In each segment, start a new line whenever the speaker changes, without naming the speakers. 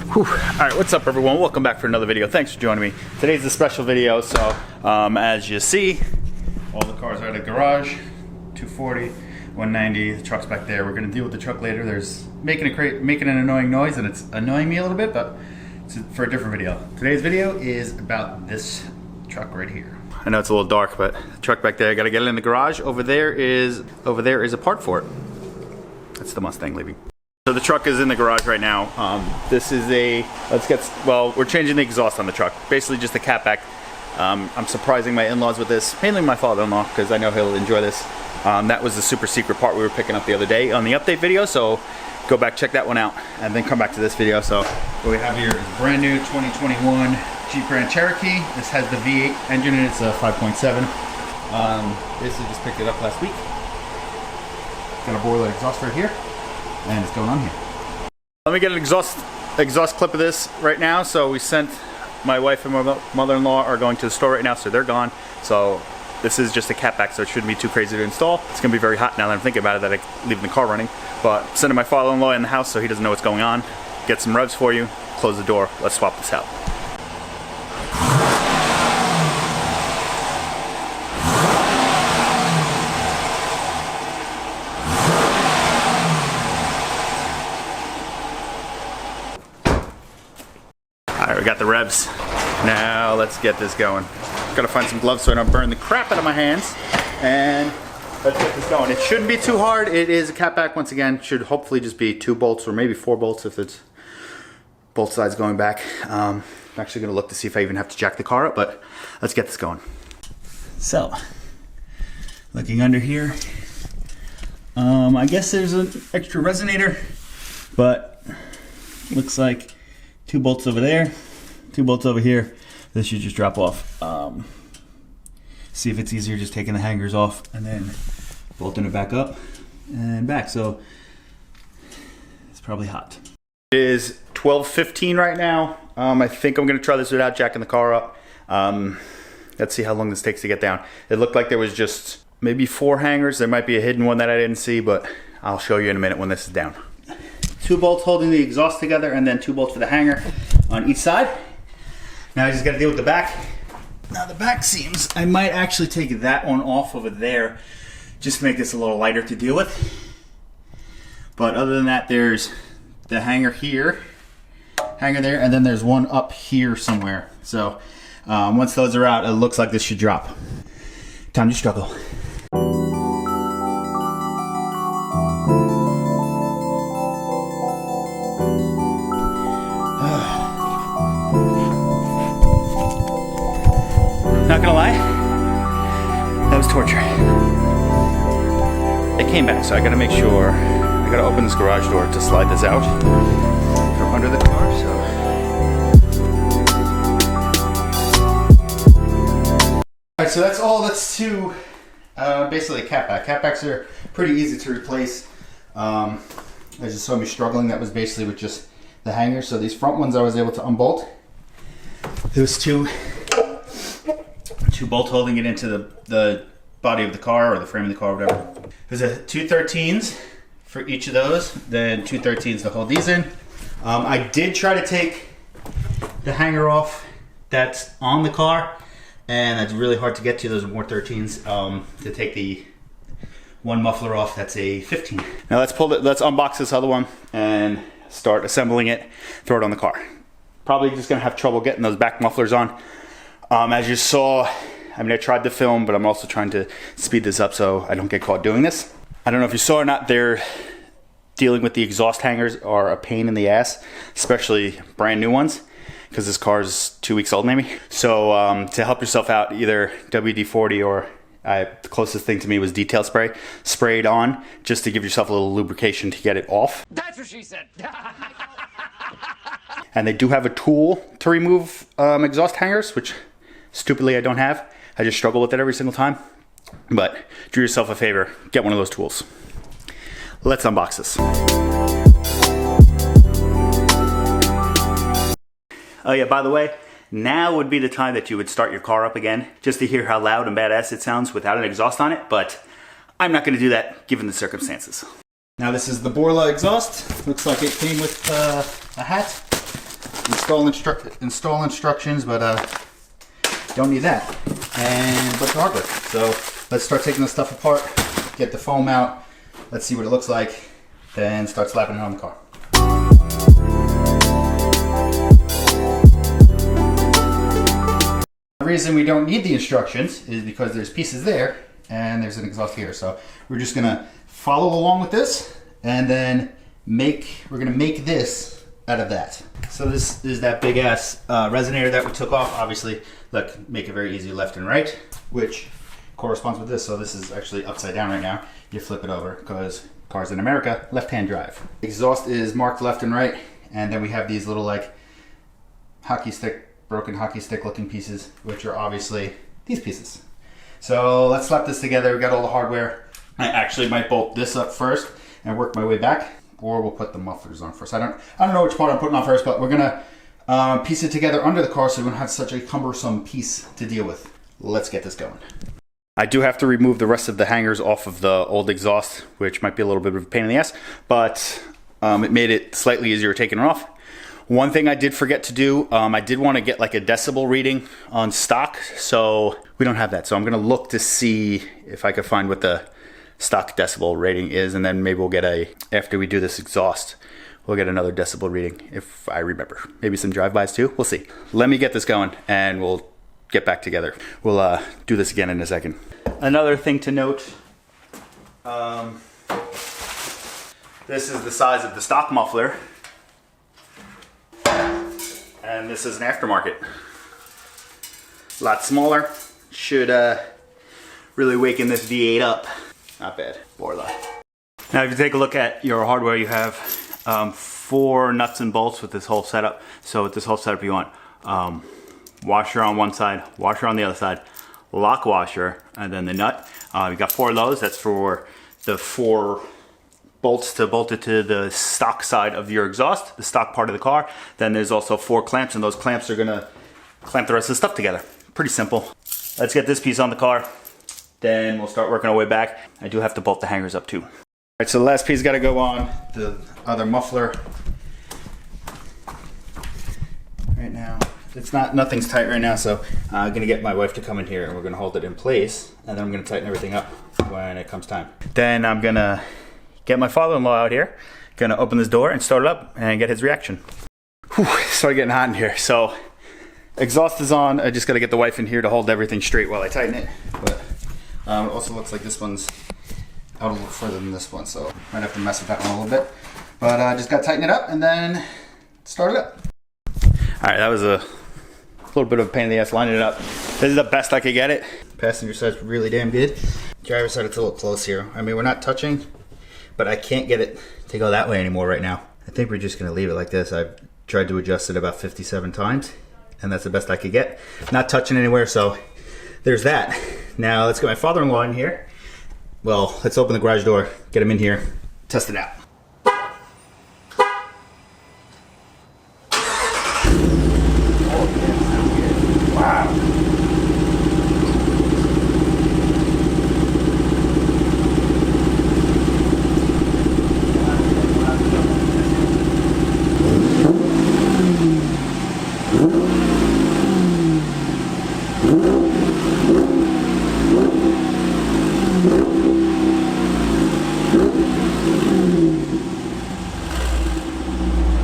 Whew. Alright, what's up everyone? Welcome back for another video. Thanks for joining me. Today's a special video, so as you see, all the cars are at the garage. 240, 190, the truck's back there. We're going to deal with the truck later. There's making an annoying noise, and it's annoying me a little bit, but it's for a different video. Today's video is about this truck right here. I know it's a little dark, but the truck back there, I got to get it in the garage. Over there is a part for it. That's the Mustang leaving. So the truck is in the garage right now. This is we're changing the exhaust on the truck. Basically just a catback. I'm surprising my in-laws with this, mainly my father-in-law, because I know he'll enjoy this. That was the super secret part we were picking up the other day on the update video, so go back, check that one out, and then come back to this video. So what we have here is a brand new 2021 Jeep Grand Cherokee. This has the V8 engine in it. It's a 5.7. Basically just picked it up last week. Got a Borla exhaust right here. And it's going on here. Let me get an exhaust clip of this right now. So we sent, my wife and my mother-in-law are going to the store right now, so they're gone. So this is just a catback, so it shouldn't be too crazy to install. It's gonna be very hot now that I'm thinking about it, that I'm leaving the car running. But sending my father-in-law in the house so he doesn't know what's going on. Get some revs for you, close the door, let's swap this out. Alright, we got the revs. Now let's get this going. Gotta find some gloves so I don't burn the crap out of my hands. And let's get this going. It shouldn't be too hard. It is a catback once again. Should hopefully just be 2 bolts or maybe 4 bolts if it's both sides going back. I'm actually gonna look to see if I even have to jack the car up, but let's get this going. So, looking under here. I guess there's an extra resonator, but looks like 2 bolts over there, 2 bolts over here. This should just drop off. See if it's easier just taking the hangers off and then bolting it back up and back. So it's probably hot. It is 12:15 right now. I think I'm gonna try this without jacking the car up. Let's see how long this takes to get down. It looked like there was just maybe 4 hangers. There might be a hidden one that I didn't see, but I'll show you in a minute when this is down. 2 bolts holding the exhaust together, and then 2 bolts for the hanger on each side. Now I just got to deal with the back. Now the back seams, I might actually take that one off over there just to make this a little lighter to deal with. But other than that, there's the hanger here, hanger there, and then there's one up here somewhere. So once those are out, it looks like this should drop. Time to struggle. Not gonna lie, that was torture. It came back, so I gotta make sure, I gotta open this garage door to slide this out from under the car, so. Alright, so that's all that's to basically a catback. Catbacks are pretty easy to replace. As you saw me struggling, that was basically with just the hanger. So these front ones I was able to unbolt. There was two bolts holding it into the body of the car or the frame of the car or whatever. There's a 213s for each of those, then 213s to hold these in. I did try to take the hanger off that's on the car, and that's really hard to get to. Those are more 13s. To take the one muffler off, that's a 15. Now let's unbox this other one and start assembling it, throw it on the car. Probably just gonna have trouble getting those back mufflers on. As you saw, I mean, I tried to film, but I'm also trying to speed this up so I don't get caught doing this. I don't know if you saw or not, they're dealing with the exhaust hangers are a pain in the ass, especially brand new ones, because this car is 2 weeks old maybe. So to help yourself out, either WD-40 or the closest thing to me was detail spray, sprayed on just to give yourself a little lubrication to get it off. That's what she said. And they do have a tool to remove exhaust hangers, which stupidly I don't have. I just struggle with it every single time. But do yourself a favor, get one of those tools. Let's unbox this. Oh yeah, by the way, now would be the time that you would start your car up again, just to hear how loud and badass it sounds without an exhaust on it, but I'm not gonna do that given the circumstances. Now this is the Borla exhaust. Looks like it came with a hat. install instructions, but don't need that. And a bunch of hardware. So let's start taking this stuff apart, get the foam out, let's see what it looks like, then start slapping it on the car. The reason we don't need the instructions is because there's pieces there and there's an exhaust here. So we're just gonna follow along with this, and then we're gonna make this out of that. So this is that big ass resonator that we took off. Obviously, look, make it very easy left and right, which corresponds with this. So this is actually upside down right now. You flip it over because cars in America, left-hand drive. Exhaust is marked left and right, and then we have these little like broken hockey stick looking pieces, which are obviously these pieces. So let's slap this together. We got all the hardware. I actually might bolt this up first and work my way back, or we'll put the mufflers on first. I don't know which part I'm putting on first, but we're gonna piece it together under the car so we don't have such a cumbersome piece to deal with. Let's get this going. I do have to remove the rest of the hangers off of the old exhaust, which might be a little bit of a pain in the ass, but it made it slightly easier taking it off. One thing I did forget to do, I did want to get like a decibel reading on stock, so we don't have that. So I'm gonna look to see if I could find what the stock decibel rating is, and then maybe we'll get after we do this exhaust, we'll get another decibel reading if I remember. Maybe some drive-bys too, we'll see. Let me get this going and we'll get back together. We'll do this again in a second. Another thing to note, this is the size of the stock muffler, and this is an aftermarket. A lot smaller, should really waken this V8 up. Not bad, Borla. Now if you take a look at your hardware, you have 4 nuts and bolts with this whole setup. So with this whole setup you want washer on one side, washer on the other side, lock washer, and then the nut. You got 4 of those. That's for the 4 bolts to bolt it to the stock side of your exhaust, the stock part of the car. Then there's also 4 clamps, and those clamps are gonna clamp the rest of the stuff together. Pretty simple. Let's get this piece on the car, then we'll start working our way back. I do have to bolt the hangers up too. All right, so the last piece got to go on the other muffler. Right now, nothing's tight right now, so I'm gonna get my wife to come in here and we're gonna hold it in place, and then I'm gonna tighten everything up when it comes time. Then I'm gonna get my father-in-law out here, gonna open this door and start it up and get his reaction. Whew, it's started getting hot in here. So exhaust is on. I just gotta get the wife in here to hold everything straight while I tighten it. But it also looks like this one's out a little further than this one, so might have to mess with that one a little bit. But I just gotta tighten it up and then start it up. All right, that was a little bit of a pain in the ass lining it up. This is the best I could get it. Passenger side's really damn good. Driver side, it's a little close here. I mean, we're not touching, but I can't get it to go that way anymore right now. I think we're just gonna leave it like this. I've tried to adjust it about 57 times, and that's the best I could get. Not touching anywhere, so there's that. Now let's get my father-in-law in here. Well, let's open the garage door, get him in here, test it out.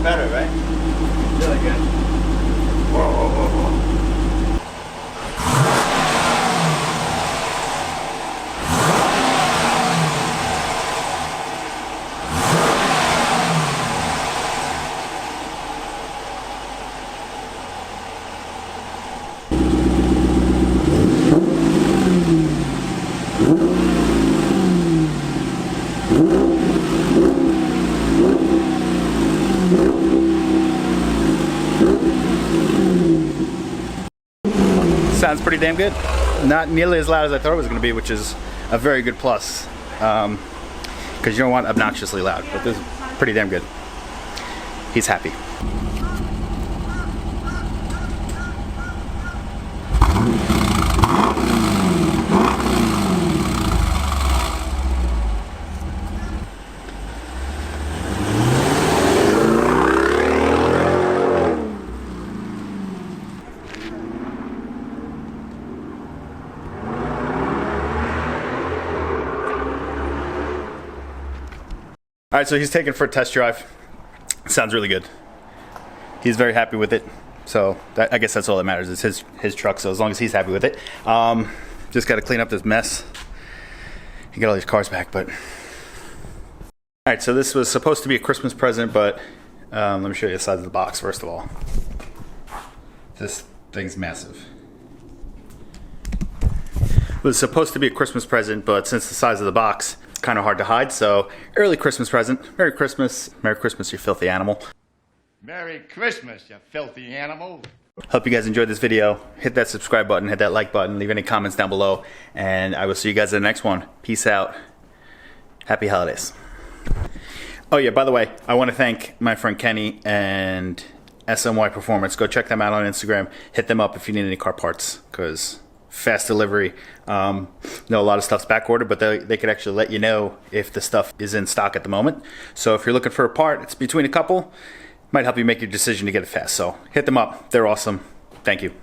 Better, right? Really good. Whoa, whoa, whoa, whoa. Sounds pretty damn good. Not nearly as loud as I thought it was going to be, which is a very good plus. Because you don't want obnoxiously loud, but this is pretty damn good. He's happy. All right, so he's taken for a test drive. Sounds really good. He's very happy with it. So I guess that's all that matters. It's his truck, so as long as he's happy with it. Just got to clean up this mess and get all these cars back. But all right, so this was supposed to be a Christmas present, but let me show you the size of the box first of all. This thing's massive. It was supposed to be a Christmas present, but since the size of the box, it's kind of hard to hide. So early Christmas present. Merry Christmas. Merry Christmas, you filthy animal.
Merry Christmas, you filthy animal.
Hope you guys enjoyed this video. Hit that subscribe button, hit that like button, leave any comments down below, and I will see you guys in the next one. Peace out. Happy holidays. Oh yeah, by the way, I want to thank my friend Kenny and SMY Performance. Go check them out on Instagram. Hit them up if you need any car parts, because fast delivery. Know a lot of stuff's back ordered, but they could actually let you know if the stuff is in stock at the moment. So if you're looking for a part, it's between a couple. Might help you make your decision to get it fast. So hit them up. They're awesome. Thank you.